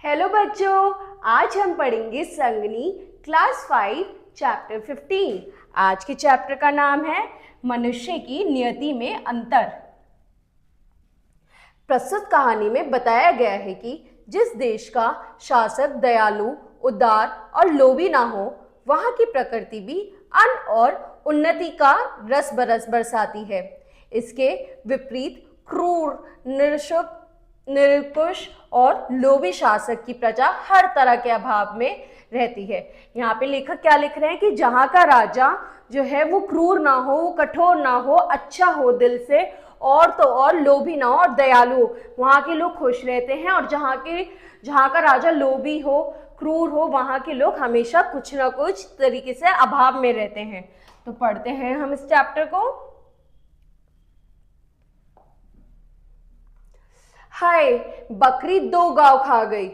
Hello बच्चों, आज हम पढ़ेंगे संगनी क्लास 5 चैप्टर 15। आज के चैप्टर का नाम है मनुष्य की नियति में अंतर। प्रस्तुत कहानी में बताया गया है कि जिस देश का शासक दयालु, उदार और लोभी ना हो, वहाँ की प्रकृति भी अन्न और उन्नति का रस बरस बरसाती है। इसके विपरीत क्रूर, निरंकुश और लोभी शासक की प्रजा हर तरह के अभाव में रहती है। यहाँ पे लेखक क्या लिख रहे हैं कि जहाँ का राजा जो है वो क्रूर ना हो, वो कठोर ना हो, अच्छा हो दिल से, और तो और लोभी ना हो और दयालु हो, वहाँ के लोग खुश रहते हैं। और जहाँ का राजा लोभी हो, क्रूर हो, वहाँ के लोग हमेशा कुछ ना कुछ तरीके से अभाव में रहते हैं। तो पढ़ते हैं हम इस चैप्टर को। हाय, बकरी 2 गांव खा गई।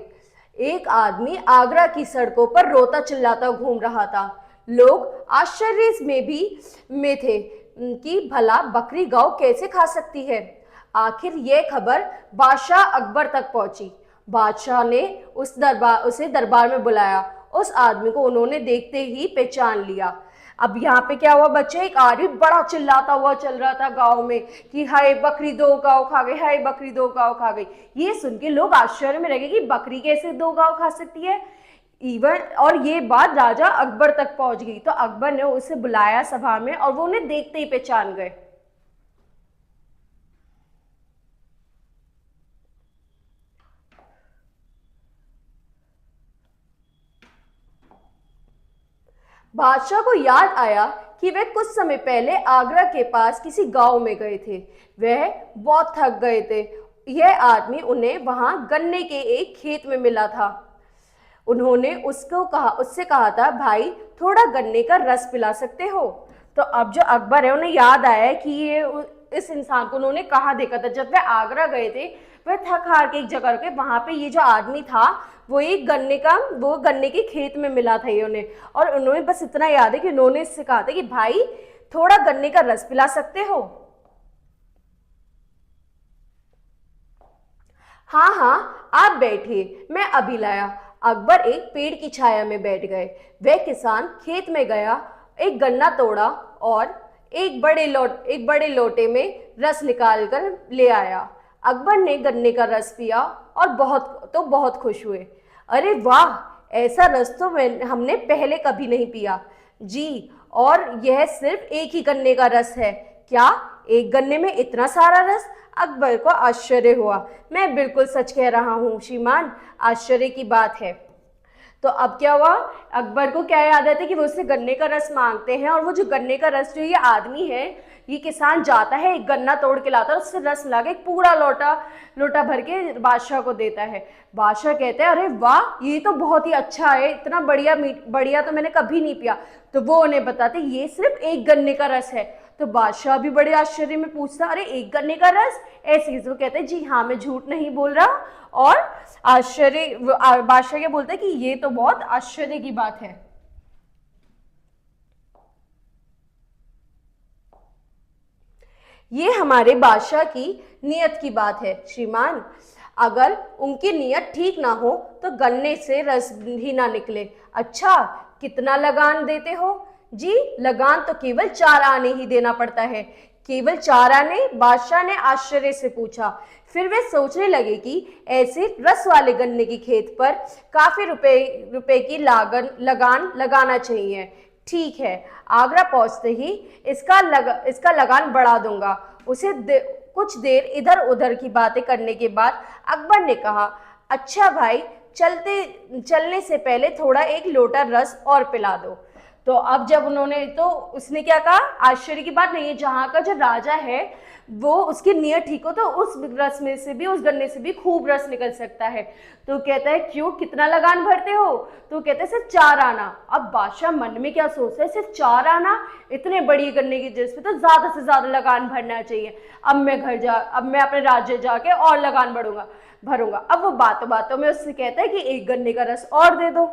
एक आदमी आगरा की सड़कों पर रोता चिल्लाता घूम रहा था। लोग आश्चर्य में थे कि भला बकरी गांव कैसे खा सकती है। आखिर यह खबर बादशाह अकबर तक पहुंची। बादशाह ने उसे दरबार में बुलाया। उस आदमी को उन्होंने देखते ही पहचान लिया। अब यहाँ पे क्या हुआ बच्चे, एक आदमी बड़ा चिल्लाता हुआ चल रहा था गांव में कि हाय बकरी 2 गांव खा गई, हाय बकरी 2 गांव खा गई। ये सुन के लोग आश्चर्य में रह गए कि बकरी कैसे 2 गांव खा सकती है। और ये बात राजा अकबर तक पहुंच गई। तो अकबर ने उसे बुलाया सभा में और वो उन्हें देखते ही पहचान गए। बादशाह को याद आया कि वे कुछ समय पहले आगरा के पास किसी गांव में गए थे। वह बहुत थक गए थे। यह आदमी उन्हें वहां गन्ने के एक खेत में मिला था। उन्होंने उससे कहा था, भाई थोड़ा गन्ने का रस पिला सकते हो। तो अब जो अकबर है उन्हें याद आया कि इस इंसान को उन्होंने कहाँ देखा था। जब वे आगरा गए थे, वह थक हार के एक जगह रुके, वहां पे ये जो आदमी था वो गन्ने के खेत में मिला था ये उन्हें। और उन्होंने बस इतना याद है कि उन्होंने इससे कहा था कि भाई थोड़ा गन्ने का रस पिला सकते हो। हाँ हाँ, आप बैठिए, मैं अभी लाया। अकबर एक पेड़ की छाया में बैठ गए। वह किसान खेत में गया, एक गन्ना तोड़ा और एक बड़े लोटे में रस निकाल कर ले आया। अकबर ने गन्ने का रस पिया और बहुत खुश हुए। अरे वाह, ऐसा रस तो हमने पहले कभी नहीं पिया जी। और यह सिर्फ एक ही गन्ने का रस है क्या? एक गन्ने में इतना सारा रस? अकबर को आश्चर्य हुआ। मैं बिल्कुल सच कह रहा हूँ श्रीमान, आश्चर्य की बात है। तो अब क्या हुआ, अकबर को क्या याद आता है कि वो उससे गन्ने का रस मांगते हैं। और वो जो गन्ने का रस, जो ये आदमी है, ये किसान जाता है, एक गन्ना तोड़ के लाता है, उससे रस ला के पूरा लोटा भर के बादशाह को देता है। बादशाह कहते हैं, अरे वाह, ये तो बहुत ही अच्छा है, इतना बढ़िया तो मैंने कभी नहीं पिया। तो वो उन्हें बताते ये सिर्फ एक गन्ने का रस है। तो बादशाह भी बड़े आश्चर्य में पूछता, अरे एक गन्ने का रस? ऐसे ही वो कहते हैं, जी हाँ, मैं झूठ नहीं बोल रहा। और बादशाह क्या बोलता है कि ये तो बहुत आश्चर्य की बात है। ये हमारे बादशाह की नियत की बात है श्रीमान। अगर उनकी नियत ठीक ना हो तो गन्ने से रस ही ना निकले। अच्छा, कितना लगान देते हो? जी, लगान तो केवल 4 आने ही देना पड़ता है। केवल 4 आने? बादशाह ने आश्चर्य से पूछा। फिर वे सोचने लगे कि ऐसे रस वाले गन्ने की खेत पर काफी रुपए की लगान लगाना चाहिए। ठीक है, आगरा पहुंचते ही इसका लगान बढ़ा दूंगा। कुछ देर इधर उधर की बातें करने के बाद अकबर ने कहा, अच्छा भाई, चलने से पहले थोड़ा एक लोटा रस और पिला दो। तो अब जब उसने क्या कहा, आश्चर्य की बात नहीं है, जहां का जो राजा है वो उसकी नियत ठीक हो तो उस गन्ने से भी खूब रस निकल सकता है। तो कहता है, क्यों, कितना लगान भरते हो? तो कहते हैं, सिर्फ 4 आना। अब बादशाह मन में क्या सोचता है, सिर्फ 4 आना? इतने बड़ी गन्ने की जिस पे तो ज्यादा से ज्यादा लगान भरना चाहिए। अब मैं अपने राज्य जाके और लगान भरूंगा। अब वो बातों बातों में उससे कहता है कि एक गन्ने का रस और दे दो।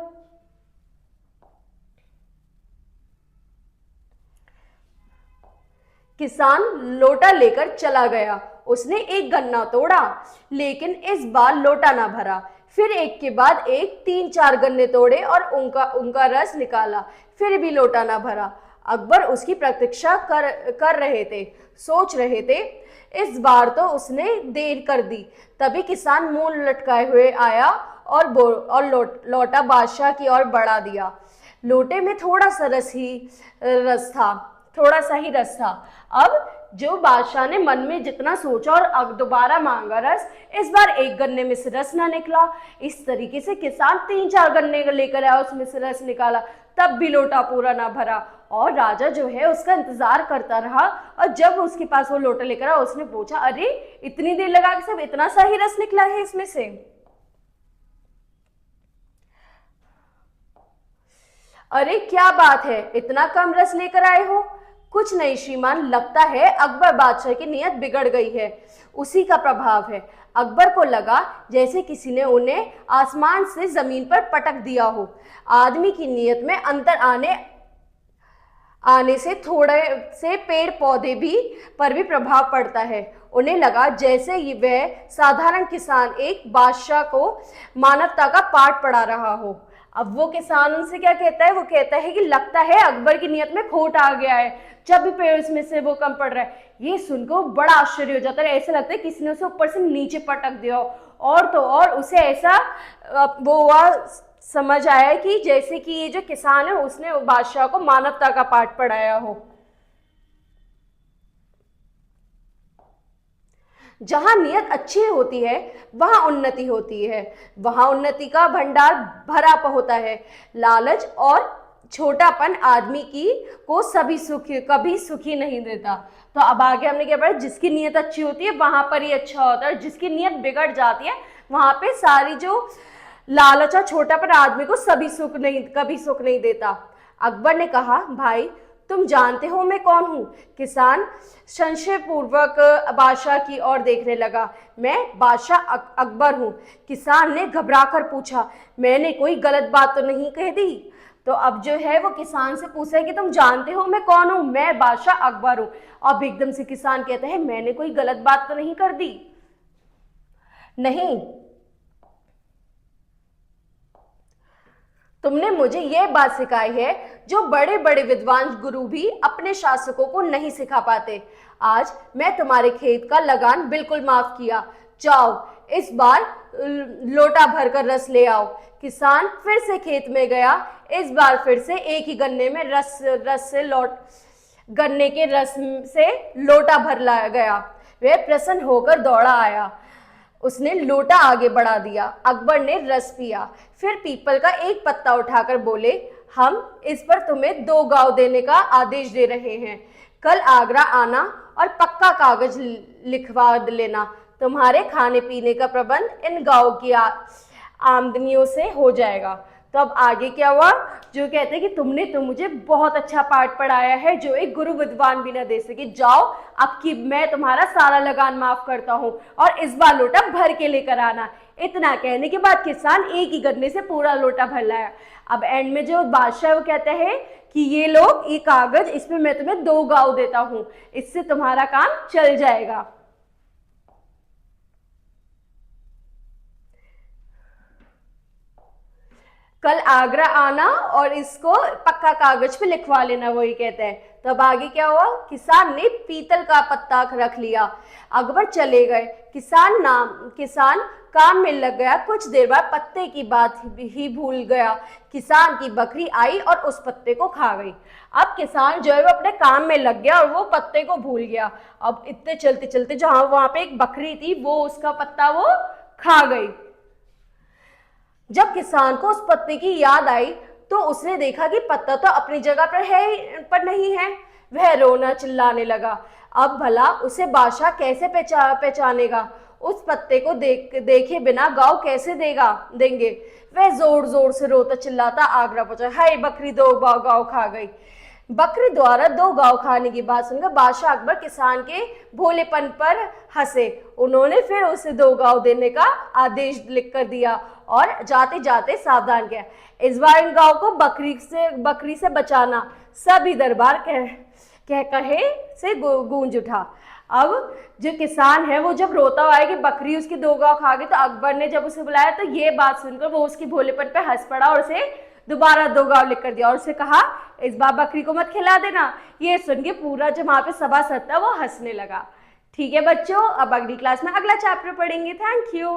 किसान लोटा लेकर चला गया। उसने एक गन्ना तोड़ा, लेकिन इस बार लोटा ना भरा। फिर एक के बाद एक 3-4 गन्ने तोड़े और उनका उनका रस निकाला, फिर भी लोटा ना भरा। अकबर उसकी प्रतीक्षा कर रहे थे, सोच रहे थे। इस बार तो उसने देर कर दी। तभी किसान मुंह लटकाए हुए आया और लौटा बादशाह की ओर बढ़ा दिया। लोटे में थोड़ा सा थोड़ा सा ही रस था। अब जो बादशाह ने मन में जितना सोचा और अब दोबारा मांगा रस, इस बार एक गन्ने में से रस ना निकला। इस तरीके से किसान 3-4 गन्ने लेकर आया, उसमें से रस निकाला, तब भी लोटा पूरा ना भरा। और राजा जो है उसका इंतजार करता रहा, और जब उसके पास वो लोटा लेकर आया, उसने पूछा, अरे इतनी देर लगा के सब इतना सा ही रस निकला है इसमें से? अरे क्या बात है, इतना कम रस लेकर आए हो? कुछ नहीं श्रीमान, लगता है अकबर बादशाह की नीयत बिगड़ गई है, उसी का प्रभाव है। अकबर को लगा जैसे किसी ने उन्हें आसमान से जमीन पर पटक दिया हो। आदमी की नीयत में अंतर आने से थोड़े से पेड़ पौधे भी पर भी प्रभाव पड़ता है। उन्हें लगा जैसे ही वह साधारण किसान एक बादशाह को मानवता का पाठ पढ़ा रहा हो। अब वो किसान उनसे क्या कहता है? वो कहता है कि लगता है अकबर की नीयत में खोट आ गया है, जब भी पेड़ में से वो कम पड़ रहा है। ये सुनकर बड़ा आश्चर्य हो जाता है, ऐसा लगता है किसी ने उसे ऊपर से नीचे पटक दिया हो। और तो और उसे ऐसा वो हुआ, समझ आया कि जैसे कि ये जो किसान है उसने बादशाह को मानवता का पाठ पढ़ाया हो। जहां नियत अच्छी होती है वहां उन्नति होती है, वहां उन्नति का भंडार भरा होता है। लालच और छोटापन आदमी की को कभी सुखी नहीं देता। तो अब आगे हमने क्या पढ़ा, जिसकी नियत अच्छी होती है वहां पर ही अच्छा होता है, और जिसकी नियत बिगड़ जाती है वहां पे सारी जो लालच और छोटापन आदमी को कभी सुख नहीं देता। अकबर ने कहा, भाई तुम जानते हो मैं कौन हूँ? किसान संशय पूर्वक बादशाह की ओर देखने लगा। मैं बादशाह अकबर हूँ। किसान ने घबराकर पूछा, मैंने कोई गलत बात तो नहीं कह दी? तो अब जो है वो किसान से पूछा है कि तुम जानते हो मैं कौन हूँ? मैं बादशाह अकबर हूँ। अब एकदम से किसान कहता है, मैंने कोई गलत बात तो नहीं कर दी? नहीं, तुमने मुझे यह बात सिखाई है जो बड़े बड़े विद्वान गुरु भी अपने शासकों को नहीं सिखा पाते। आज मैं तुम्हारे खेत का लगान बिल्कुल माफ किया। जाओ इस बार लोटा भरकर रस ले आओ। किसान फिर से खेत में गया। इस बार फिर से एक ही गन्ने के रस से लोटा भर लाया गया। वह प्रसन्न होकर दौड़ा आया। उसने लोटा आगे बढ़ा दिया। अकबर ने रस पिया, फिर पीपल का एक पत्ता उठाकर बोले, हम इस पर तुम्हें 2 गांव देने का आदेश दे रहे हैं। कल आगरा आना और पक्का कागज लिखवा लेना। तुम्हारे खाने पीने का प्रबंध इन गांव की आमदनियों से हो जाएगा। तो अब आगे क्या हुआ? जो कहते हैं कि तुमने तो मुझे बहुत अच्छा पाठ पढ़ाया है जो एक गुरु विद्वान भी न दे सके। जाओ अब की मैं तुम्हारा सारा लगान माफ करता हूँ और इस बार लोटा भर के लेकर आना। इतना कहने के बाद किसान एक ही गन्ने से पूरा लोटा भर लाया। अब एंड में जो बादशाह वो कहता है कि ये लोग ये कागज, इसमें मैं तुम्हें 2 गांव देता हूँ, इससे तुम्हारा काम चल जाएगा। कल आगरा आना और इसको पक्का कागज पे लिखवा लेना, वही कहते हैं। तब आगे क्या हुआ? किसान ने पीतल का पत्ता रख लिया। अकबर चले गए। किसान काम में लग गया। कुछ देर बाद पत्ते की बात ही भूल गया। किसान की बकरी आई और उस पत्ते को खा गई। अब किसान जो है वो अपने काम में लग गया और वो पत्ते को भूल गया। अब इतने चलते चलते जहां वहां पे एक बकरी थी, वो उसका पत्ता वो खा गई। जब किसान को उस पत्ते की याद आई तो उसने देखा कि पत्ता तो अपनी जगह पर नहीं है। वह रोना चिल्लाने लगा। अब भला उसे बादशाह कैसे पहचानेगा? उस पत्ते को देखे बिना गाँव कैसे देंगे? वह जोर जोर से रोता चिल्लाता आगरा पहुंचा। हाय बकरी 2 गाँव खा गई। बकरी द्वारा 2 गाँव खाने की बात सुनकर बादशाह अकबर किसान के भोलेपन पर हंसे। उन्होंने फिर उसे 2 गाँव देने का आदेश लिख कर दिया और जाते जाते सावधान किया, इस बार इन गाँव को बकरी से बचाना। सभी दरबार कहे से गूंज उठा। अब जो किसान है वो जब रोता हुआ है कि बकरी उसकी 2 गांव खा गई, तो अकबर ने जब उसे बुलाया तो ये बात सुनकर वो उसकी भोलेपन पे हंस पड़ा और उसे दोबारा 2 गांव लिख कर दिया और उसे कहा इस बार बकरी को मत खिला देना। ये सुन के पूरा जो वहां पे सभासद था वो हंसने लगा। ठीक है बच्चों, अब अगली क्लास में अगला चैप्टर पढ़ेंगे। Thank you.